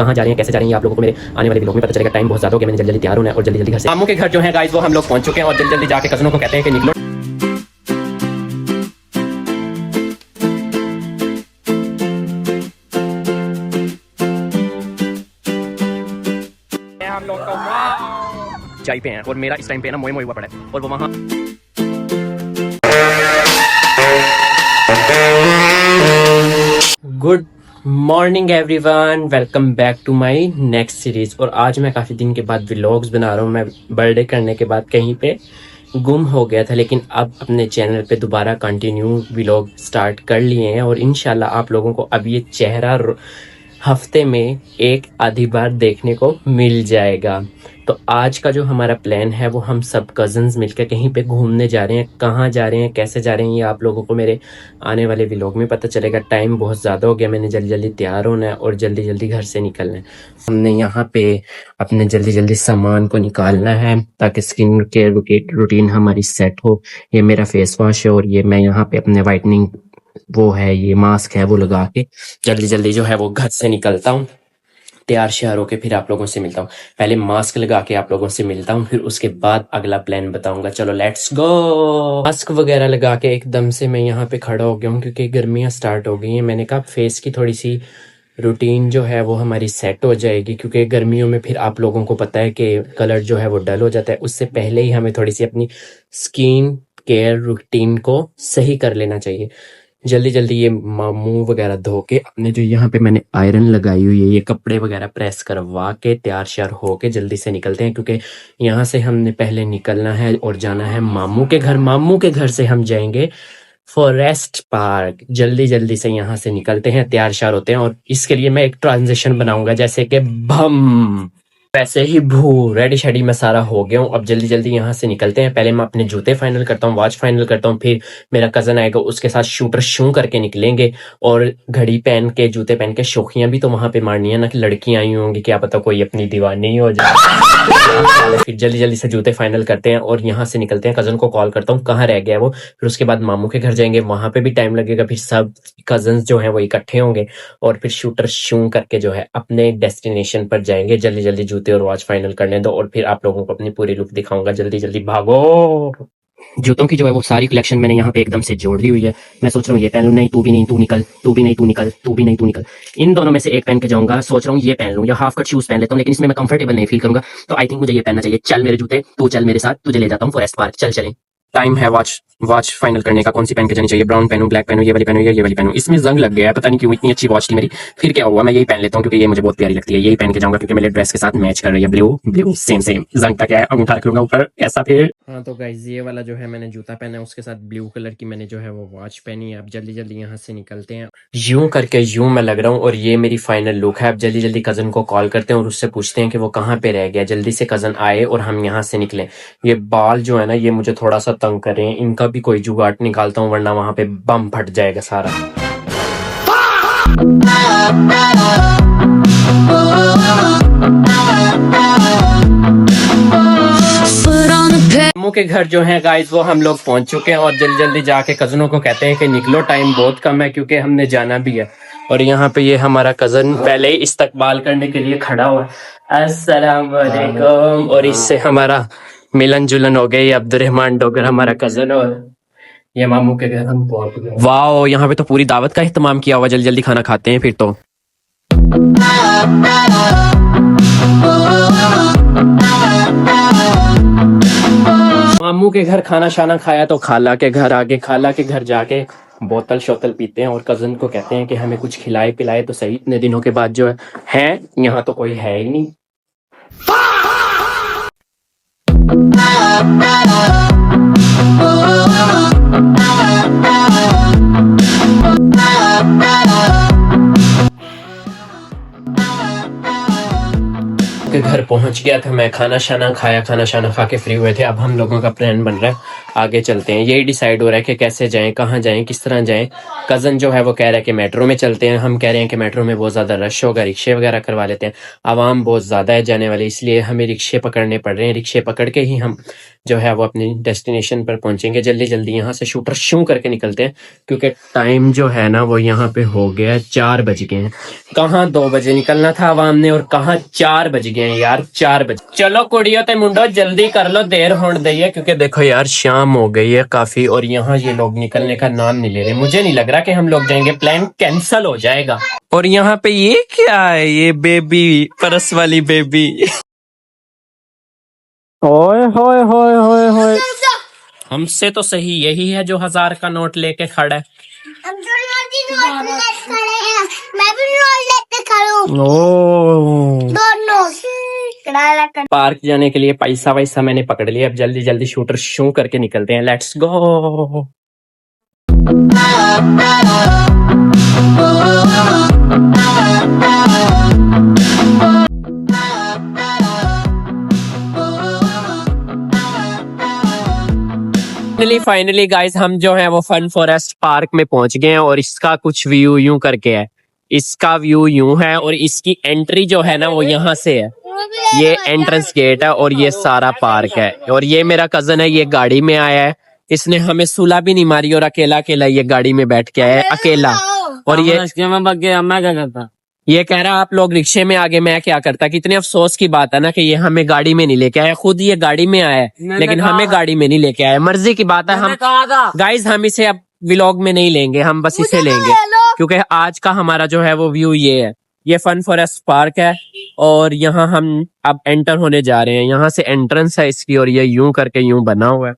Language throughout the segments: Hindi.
कहाँ जा रहे हैं कैसे जा रहे हैं ये आप लोगों को मेरे आने वाले व्लॉग में पता चलेगा। टाइम बहुत ज़्यादा हो गया, मैंने जल्दी जल्दी तैयार होना है और जल्दी जल्दी घर से मामू के घर जो है गाइस वो हम लोग पहुंच चुके हैं और जल्दी जल्दी जाके कज़नों को कहते हैं कि निकलो। हम लोग तो चाय पे हैं और मेरा इस टाइम पे ना मोए मोए हुआ पड़ा है और वो वहाँ good morning everyone, welcome back to my next series. और आज मैं काफ़ी दिन के बाद व्लॉग्स बना रहा हूँ। मैं बर्थडे करने के बाद कहीं पे गुम हो गया था, लेकिन अब अपने चैनल पे दोबारा कंटिन्यू व्लॉग स्टार्ट कर लिए हैं और इंशाल्लाह आप लोगों को अब ये चेहरा हफ्ते में एक आधी बार देखने को मिल जाएगा। तो आज का जो हमारा प्लान है वो हम सब कज़न्स मिलकर कहीं पे घूमने जा रहे हैं। कहाँ जा रहे हैं कैसे जा रहे हैं ये आप लोगों को मेरे आने वाले व्लॉग में पता चलेगा। टाइम बहुत ज़्यादा हो गया, मैंने जल्दी जल्दी तैयार होना है और जल्दी जल्दी घर से निकलना है। हमने यहाँ पे अपने जल्दी जल्दी सामान को निकालना है ताकि स्किन केयर रूटीन हमारी सेट हो। ये मेरा फेस वॉश है और ये मैं यहाँ पे अपने वाइटनिंग वो है ये मास्क है वो लगा के जल्दी जल्दी जो है वो घर से निकलता हूँ। तैयार श्यार होके फिर आप लोगों से मिलता हूँ। पहले मास्क लगा के आप लोगों से मिलता हूँ, फिर उसके बाद अगला प्लान बताऊंगा। चलो लेट्स गो। मास्क वगैरह लगा के एकदम से मैं यहाँ पे खड़ा हो गया हूँ क्योंकि गर्मियाँ स्टार्ट हो गई हैं। मैंने कहा फेस की थोड़ी सी रूटीन जो है वो हमारी सेट हो जाएगी क्योंकि गर्मियों में फिर आप लोगों को पता है कि कलर जो है वो डल हो जाता है। उससे पहले ही हमें थोड़ी सी अपनी स्किन केयर रूटीन को सही कर लेना चाहिए। जल्दी जल्दी ये मुंह वगैरह धो के अपने जो यहाँ पे मैंने आयरन लगाई हुई है ये कपड़े वगैरह प्रेस करवा के तैयार श्यार हो के जल्दी से निकलते हैं क्योंकि यहाँ से हमने पहले निकलना है और जाना है मामू के घर। मामू के घर से हम जाएंगे फॉरेस्ट पार्क। जल्दी जल्दी से यहाँ से निकलते हैं, तैयार श्यार होते हैं और इसके लिए मैं एक ट्रांजिशन बनाऊंगा जैसे कि भम वैसे ही भू रेडी शेडी मैं सारा हो गया हूँ। अब जल्दी जल्दी यहाँ से निकलते हैं। पहले मैं अपने जूते फाइनल करता हूँ, वॉच फाइनल करता हूँ, फिर मेरा कजन आएगा उसके साथ शू पर शू करके निकलेंगे और घड़ी पहन के जूते पहन के शौखियां भी तो वहां पे मारनी है ना कि लड़कियां आई होंगी, क्या पता कोई अपनी दीवानी हो जाए। फिर जल्दी जल्दी से जूते फाइनल करते हैं और यहाँ से निकलते हैं। कजन को कॉल करता हूँ कहाँ रह गया वो। फिर उसके बाद मामू के घर जाएंगे, वहां पे भी टाइम लगेगा। फिर सब कजन जो है वो इकट्ठे होंगे और फिर शूटर शू करके जो है अपने डेस्टिनेशन पर जाएंगे। जल्दी जल्दी जूते और वॉच फाइनल करने दो और फिर आप लोगों को अपनी पूरी लुक दिखाऊंगा। जल्दी जल्दी भागो। जूतों की जो है वो सारी कलेक्शन मैंने यहाँ पे एकदम से जोड़ ली हुई है। मैं सोच रहा हूँ ये पहन लूं, नहीं तू भी नहीं तू निकल, तू भी नहीं तू निकल, तू भी नहीं तू निकल। इन दोनों में से एक पहन के जाऊंगा। सोच रहा हूँ ये पहन लूं या हाफ कट शूज पहन लेता हूँ, लेकिन इसमें मैं कंफर्टेबल नहीं फील करूंगा तो आई थिंक मुझे ये पहनना चाहिए। चल मेरे जूते, तू चल मेरे साथ, तुझे ले जाता हूँ फॉरेस्ट पार्क। चल चले। टाइम है वॉच फाइनल करने का। कौन सी पहन के जानी चाहिए? ब्राउन पहनूं, ब्लैक पहनूं, ये वाली पहनूं या ये वाली पहनूं? इसमें जंग लग गया है, पता नहीं क्यों। इतनी अच्छी वॉच थी मेरी, फिर क्या हुआ? मैं यही पहन लेता हूँ क्योंकि ये मुझे बहुत प्यारी लगती है। यही पहन के जाऊंगा क्योंकि मेरे ड्रेस के साथ मैच कर रही है। ब्लू सेम जंग तक है। अंगूठा रखूंगा ऊपर ऐसा। फिर हाँ तो गाइस ये वाला जो है मैंने जूता पहना है, उसके साथ ब्लू कलर की मैंने जो है वो वॉच पहनी है। अब जल्दी जल्दी यहाँ से निकलते हैं। यूं करके यूं मैं लग रहा हूँ और ये मेरी फाइनल लुक है। अब जल्दी जल्दी कजन को कॉल करते हैं और उससे पूछते हैं कि वो कहाँ पे रह गया। जल्दी से कजन आए और हम यहाँ से निकले। ये बाल जो है ना ये मुझे थोड़ा सा तंग कर रहे हैं, इनका भी कोई जुगाड़ निकालता हूँ वरना वहां पे बम फट जाएगा सारा। मामू के घर जो है गाइस वो हम लोग पहुंच चुके हैं और जल्दी जल्दी जाके कजनों को कहते हैं कि निकलो, टाइम बहुत कम है क्योंकि हमने जाना भी है। और यहाँ पे ये हमारा कजन पहले ही इस्तकबाल करने के लिए खड़ा हुआ है। अस्सलाम वालेकुम। और इससे हमारा मिलन जुलन हो गई। अब्दुर्रहमान डोगर हमारा कजन और ये मामू के घर हम पहुंच गए। वाओ, यहाँ पे तो पूरी दावत का इत्तेमाम किया हुआ। जल्दी जल्दी खाना खाते हैं फिर तो। मामू के घर खाना शाना खाया तो खाला के घर आगे, खाला के घर जाके बोतल शोतल पीते हैं और कजन को कहते हैं कि हमें कुछ खिलाए पिलाए तो सही। इतने दिनों के बाद जो है यहाँ तो कोई है ही नहीं। के घर पहुंच गया था मैं, खाना शाना खाया, खाना शाना खा के फ्री हुए थे। अब हम लोगों का प्लान बन रहा है, आगे चलते हैं। यही डिसाइड हो रहा है कि कैसे जाएं, कहाँ जाएं, किस तरह जाएं। कज़न जो है वो कह रहा है कि मेट्रो में चलते हैं। हम कह रहे हैं कि मेट्रो में बहुत ज़्यादा रश होगा, रिक्शे वगैरह करवा लेते हैं। आवाम बहुत ज़्यादा है जाने वाले, इसलिए हमें रिक्शे पकड़ने पड़ रहे हैं। रिक्शे पकड़ के ही हम जो है वो अपनी डेस्टिनेशन पर पहुंचेंगे। जल्दी जल्दी यहाँ से शूटर शू करके निकलते हैं, क्योंकि टाइम जो है ना वो यहाँ पे हो गया है 4 बज गए हैं। कहाँ 2 बजे निकलना था आवाम ने और कहाँ 4 बज गए हैं यार, 4 बजे। चलो कुड़ियों ते मुंडो जल्दी कर लो, देर होने दई है, क्योंकि देखो यार शाम हो गई है काफी और यहाँ ये लोग निकलने का नाम नहीं ले रहे। मुझे नहीं लग रहा कि हम लोग जाएंगे, प्लान कैंसल हो जाएगा। और यहाँ पे ये क्या है, ये बेबी, परस वाली बेबी। ओए होए होए होए होए, हमसे तो सही यही है जो 1000 का नोट लेके खड़ा है। मैं भी नोट लेके खड़ा हूं। दोनों पार्क जाने के लिए पैसा वैसा मैंने पकड़ लिया। अब जल्दी जल्दी शूटर शू करके निकलते हैं। Let's go. फाइनली गाइस हम जो है वो फन फॉरेस्ट पार्क में पहुंच गए हैं और इसका कुछ व्यू यूं करके है। इसका व्यू यूं है और इसकी एंट्री जो है ना वो यहाँ से है। ये एंट्रेंस गेट है और ये सारा पार्क है। और ये मेरा कजन है, ये गाड़ी में आया है, इसने हमें सुला भी नहीं मारी और अकेला अकेला ये गाड़ी में बैठ के आया है अकेला। और ये मैं क्या करता, ये कह रहा आप लोग रिक्शे में आगे मैं क्या करता। कितने अफसोस की बात है ना कि ये हमें गाड़ी में नहीं लेके आया, खुद ये गाड़ी में आया है लेकिन हमें गाड़ी में नहीं लेके आया। मर्जी की बात है। हम गाइस हम इसे अब व्लॉग में नहीं लेंगे, हम बस इसे लेंगे क्योंकि आज का हमारा जो है वो व्यू ये है। ये फन फॉरेस्ट पार्क है और यहाँ हम अब एंटर होने जा रहे हैं। यहाँ से एंट्रेंस है इसकी और ये यूं करके यूं बना हुआ है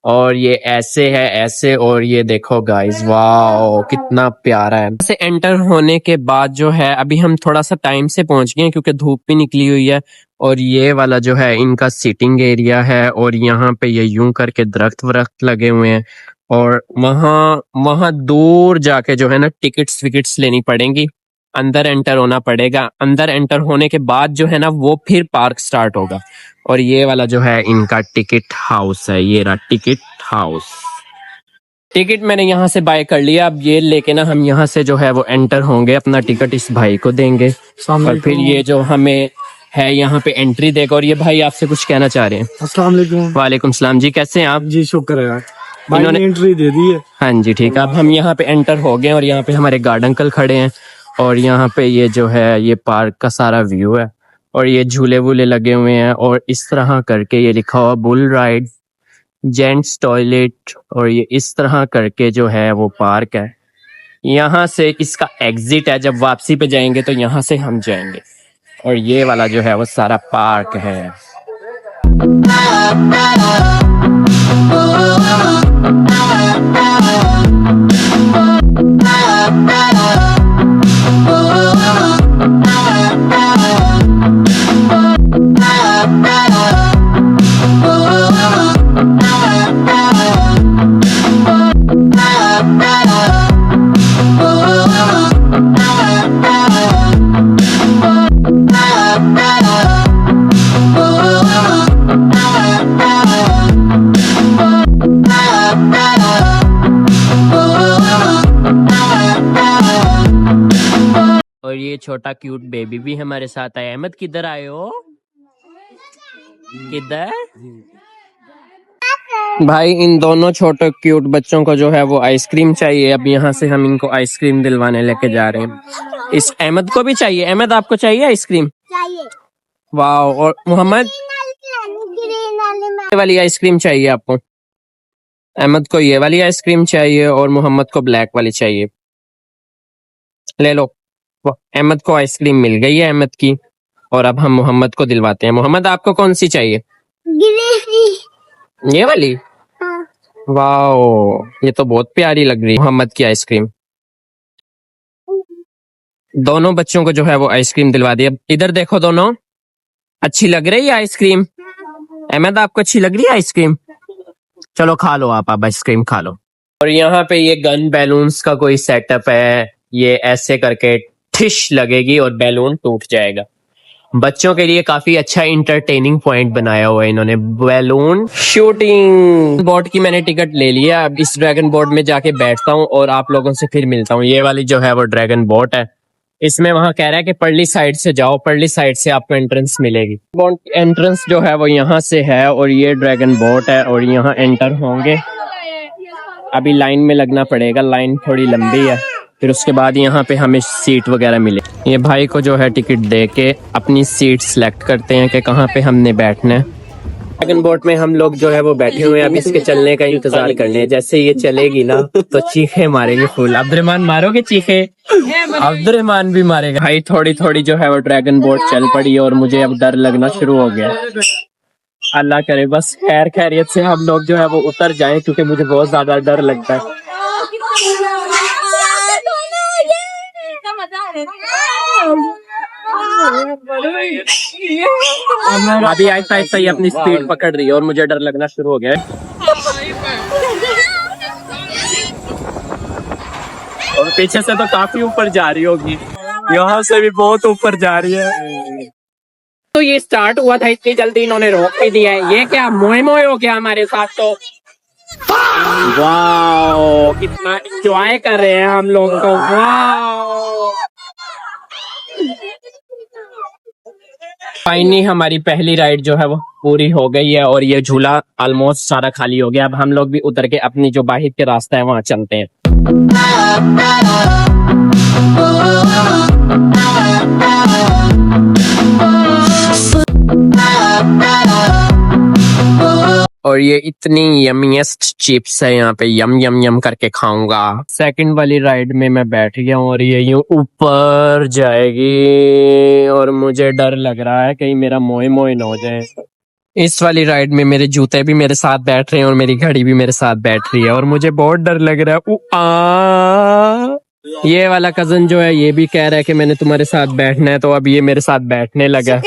और ये ऐसे है ऐसे। और ये देखो गाइस, वाओ कितना प्यारा है। से एंटर होने के बाद जो है अभी हम थोड़ा सा टाइम से पहुंच गए हैं क्योंकि धूप भी निकली हुई है। और ये वाला जो है इनका सीटिंग एरिया है और यहाँ पे ये यूं करके दरख्त वरख्त लगे हुए हैं। और वहाँ दूर जाके जो है ना टिकट्स विकेट्स लेनी पड़ेंगी, अंदर एंटर होना पड़ेगा। अंदर एंटर होने के बाद जो है ना वो फिर पार्क स्टार्ट होगा। और ये वाला जो है इनका टिकट हाउस है, ये रहा टिकट हाउस। टिकट मैंने यहाँ से बाय कर लिया। अब ये लेके ना हम यहाँ से जो है वो एंटर होंगे, अपना टिकट इस भाई को देंगे और फिर ये जो हमें है यहाँ पे एंट्री देगा। और ये भाई आपसे कुछ कहना चाह रहे हैं। अस्सलाम वालेकुम। वालेकुम सलाम जी, कैसे हैं आप? जी शुक्र है, इन्होंने एंट्री दे दी है। हाँ जी ठीक है। अब हम यहाँ पे एंटर हो गए और यहाँ पे हमारे गार्ड अंकल खड़े हैं और यहाँ पे ये जो है ये पार्क का सारा व्यू है और ये झूले वूले लगे हुए हैं और इस तरह करके ये लिखा हुआ बुल राइड, जेंट्स टॉयलेट। और ये इस तरह करके जो है वो पार्क है। यहाँ से इसका एग्जिट है, जब वापसी पे जाएंगे तो यहाँ से हम जाएंगे। और ये वाला जो है वो सारा पार्क है। और ये छोटा क्यूट बेबी भी हमारे साथ है। अहमद किधर आए हो? किधर भाई? इन दोनों छोटे क्यूट बच्चों को जो है वो आइसक्रीम चाहिए। अब यहाँ से हम इनको आइसक्रीम दिलवाने लेके जा रहे हैं। इस अहमद को भी चाहिए। अहमद आपको चाहिए आइसक्रीम? चाहिए। वाह। और मोहम्मद ये वाली आइसक्रीम चाहिए आपको? अहमद को ये वाली आइसक्रीम चाहिए और मोहम्मद को ब्लैक वाली चाहिए। ले लो, अहमद को आइसक्रीम मिल गई है अहमद की। और अब हम मोहम्मद को दिलवाते हैं। मोहम्मद आपको कौन सी चाहिए? ये वाली? हाँ। वाओ, ये तो बहुत प्यारी लग रही है मोहम्मद की आइसक्रीम। दोनों बच्चों को जो है वो आइसक्रीम दिलवा दी। अब इधर देखो, दोनों अच्छी लग रही है आइसक्रीम? अहमद आपको अच्छी लग रही है आइसक्रीम? चलो खा लो, आप आइसक्रीम खा लो। और यहाँ पे ये गन बैलून्स का कोई सेटअप है। ये ऐसे करके ठिश लगेगी और बैलून टूट जाएगा। बच्चों के लिए काफी अच्छा इंटरटेनिंग पॉइंट बनाया हुआ है इन्होंने। बैलून शूटिंग बोट की मैंने टिकट ले लिया। अब इस ड्रैगन बोट में जाके बैठता हूँ और आप लोगों से फिर मिलता हूँ। ये वाली जो है वो ड्रैगन बोट है इसमें वहां कह रहा है कि पर्ली साइड से जाओ, पर्ली साइड से आपको एंट्रेंस मिलेगी। एंट्रेंस जो है वो यहाँ से है और ये ड्रैगन बोट है और यहाँ एंटर होंगे। अभी लाइन में लगना पड़ेगा, लाइन थोड़ी लंबी है, फिर उसके बाद यहाँ पे हमें सीट वगैरह मिले। ये भाई को जो है टिकट दे के अपनी सीट सिलेक्ट करते हैं कि कहाँ पे हमने बैठना है। ड्रैगन बोट में हम लोग जो है वो बैठे हुए हैं, अभी इसके चलने का इंतजार करने हैं। जैसे ये चलेगी ना तो चीखे मारेंगे फुल। अब्दुर्रहमान मारोगे चीखे? अब्दुर्रहमान भी मारेगा। भाई थोड़ी थोड़ी जो है वो ड्रैगन बोट चल पड़ी और मुझे अब डर लगना शुरू हो गया। अल्लाह करे बस खैर खैरियत से हम लोग जो है वो उतर जाएं, क्योंकि मुझे बहुत ज्यादा डर लगता है। अभी आहिस्ता आहिस्ता ही अपनी स्पीड पकड़ रही है और मुझे डर लगना शुरू हो गया है। और पीछे से तो काफी ऊपर जा रही होगी, यहाँ से भी बहुत ऊपर जा रही है। तो ये स्टार्ट हुआ था इतनी जल्दी इन्होंने रोक भी दिया है। ये क्या मोए मोए हो गया हमारे साथ। तो वाओ कितना एंजॉय कर रहे हैं हम लोग तो। वाओ फाइनली हमारी पहली राइड जो है वो पूरी हो गई है और ये झूला ऑलमोस्ट सारा खाली हो गया। अब हम लोग भी उतर के अपनी जो बाहर के रास्ता है वहां चलते हैं। और ये इतनी यमीएस्ट चिप्स है यहाँ पे, यम यम यम करके खाऊंगा। सेकंड वाली राइड में मैं बैठ गया हूँ और ये यूं ऊपर जाएगी और मुझे डर लग रहा है कहीं मेरा मोए मोए न हो जाए। इस वाली राइड में मेरे जूते भी मेरे साथ बैठ रहे हैं और मेरी घड़ी भी मेरे साथ बैठ रही है और मुझे बहुत डर लग रहा है। ये वाला कजन जो है ये भी कह रहा है कि मैंने तुम्हारे साथ बैठना है, तो अब ये मेरे साथ बैठने लगा।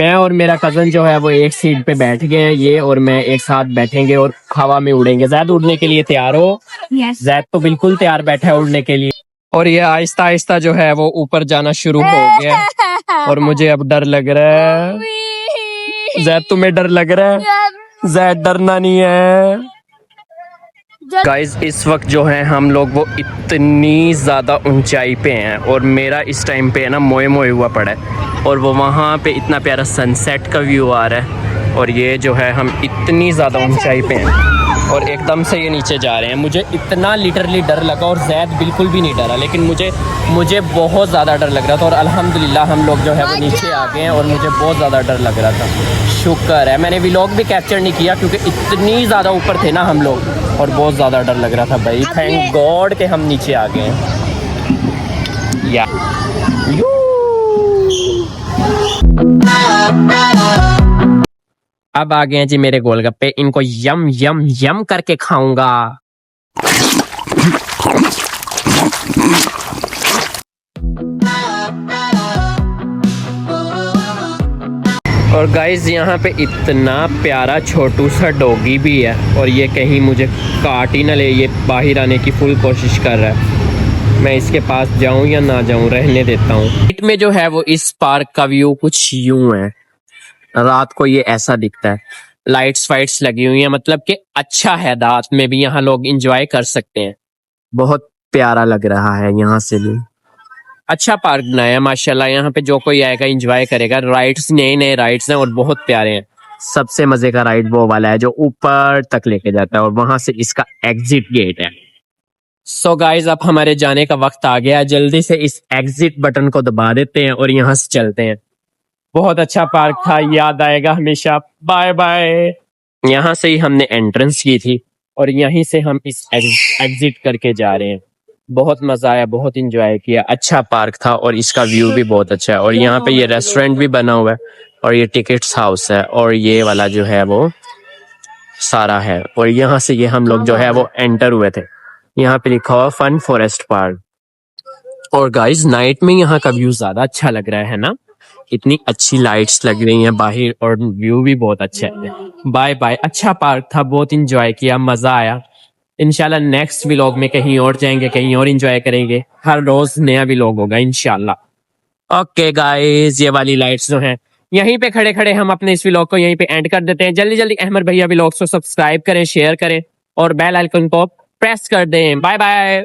मैं और मेरा कजन जो है वो एक सीट पे बैठ गए हैं, ये और मैं एक साथ बैठेंगे और हवा में उड़ेंगे। जैद उड़ने के लिए तैयार हो? जैद तो बिल्कुल तैयार बैठा है उड़ने के लिए। और ये आहिस्ता आहिस्ता जो है वो ऊपर जाना शुरू हो गया और मुझे अब डर लग रहा है। जैद तुम्हें डर लग रहा है? जैद डरना नहीं है। गाइज इस वक्त जो है हम लोग वो इतनी ज़्यादा ऊंचाई पे हैं और मेरा इस टाइम पे है ना मोए मोए हुआ पड़ा है और वो वहाँ पे इतना प्यारा सनसेट का व्यू आ रहा है और ये जो है हम इतनी ज़्यादा ऊंचाई पे हैं और एकदम से ये नीचे जा रहे हैं। मुझे इतना लिटरली डर लगा और जैद बिल्कुल भी नहीं डरा, लेकिन मुझे बहुत ज़्यादा डर लग रहा था और अल्हम्दुलिल्लाह हम लोग जो है वो नीचे आ गए हैं और मुझे बहुत ज़्यादा डर लग रहा था। शुक्र है मैंने व्लॉग भी कैप्चर नहीं किया क्योंकि इतनी ज़्यादा ऊपर थे ना हम लोग और बहुत ज़्यादा डर लग रहा था भाई। थैंक गॉड कि हम नीचे आ गए हैं। या अब आ गए हैं जी मेरे गोलगप्पे, इनको यम यम यम करके खाऊंगा। और गाइज यहाँ पे इतना प्यारा छोटू सा डॉगी भी है और ये कहीं मुझे काट ही ना ले, ये बाहर आने की फुल कोशिश कर रहा है। मैं इसके पास जाऊं या ना जाऊं, रहने देता हूँ। नाइट में जो है वो इस पार्क का व्यू कुछ यूं है, रात को ये ऐसा दिखता है। लाइट्स वाइट्स लगी हुई हैं, मतलब कि अच्छा है, रात में भी यहाँ लोग एंजॉय कर सकते हैं। बहुत प्यारा लग रहा है यहाँ से भी। अच्छा पार्क बनाया माशाल्लाह, यहाँ पे जो कोई आएगा एंजॉय करेगा। राइड्स नए नए राइड्स हैं और बहुत प्यारे हैं। सबसे मजे का राइड वो वाला है जो ऊपर तक लेके जाता है और वहां से इसका एग्जिट गेट है। सो गाइज अब हमारे जाने का वक्त आ गया, जल्दी से इस एग्जिट बटन को दबा देते हैं और यहाँ से चलते हैं। बहुत अच्छा पार्क था, याद आएगा हमेशा। Bye bye. यहाँ से ही हमने एंट्रेंस की थी और यहीं से हम इस एग्जिट करके जा रहे हैं। बहुत मजा आया, बहुत इंजॉय किया। अच्छा पार्क था और इसका व्यू भी बहुत अच्छा है और यहाँ पे ये रेस्टोरेंट भी बना हुआ है और ये टिकट्स हाउस है और ये वाला जो है वो सारा है। और यहाँ से ये हम लोग जो है वो एंटर हुए थे। यहाँ पे लिखा हुआ फन फॉरेस्ट पार्क। और गाइज नाइट में यहाँ का व्यू ज्यादा अच्छा लग रहा है ना, इतनी अच्छी लाइट्स लग रही हैं बाहर और व्यू भी बहुत अच्छा है। Bye bye. अच्छा पार्क था, बहुत इंजॉय किया, मजा आया। इंशाल्लाह नेक्स्ट व्लॉग में कहीं और जाएंगे, कहीं और एंजॉय करेंगे। हर रोज नया व्लॉग होगा इंशाल्लाह। ओके गाइस, ये वाली लाइट्स जो हैं यहीं पे खड़े खड़े हम अपने इस व्लॉग को यहीं पे एंड कर देते हैं। जल्दी जल्दी अहमद भैया व्लॉग्स को सब्सक्राइब करें, शेयर करें और बेल आइकन को प्रेस कर दें। Bye bye.